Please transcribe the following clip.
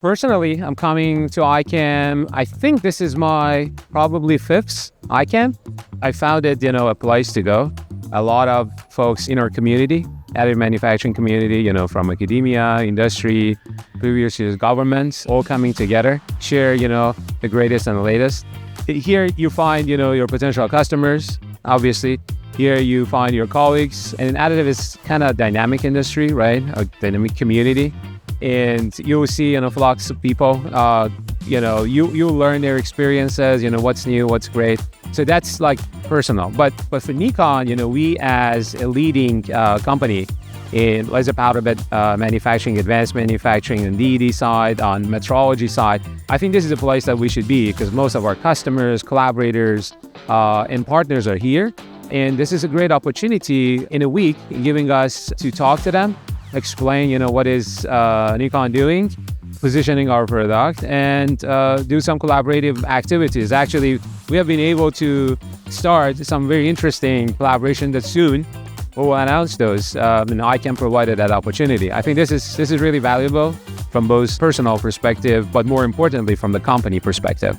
Personally, I'm coming to ICAM. I think this is my probably fifth ICAM. I found it, a place to go. A lot of folks in our community, additive manufacturing community, from academia, industry, previous years, governments, all coming together, share, the greatest and the latest. Here you find, your potential customers, obviously. Here you find your colleagues, and additive is kind of a dynamic industry, right? A dynamic community. And you'll see an influx of people, you'll learn their experiences, what's new, what's great. So that's like personal. But for Nikon, we as a leading company in laser powder bed manufacturing, advanced manufacturing, and DED side, on metrology side, I think this is a place that we should be because most of our customers, collaborators, and partners are here. And this is a great opportunity in a week giving us to talk to them, explain, what is Nikon doing, positioning our product, and do some collaborative activities. Actually, we have been able to start some very interesting collaboration that soon we will announce those, and I can provide that opportunity. I think this is really valuable from both personal perspective, but more importantly, from the company perspective.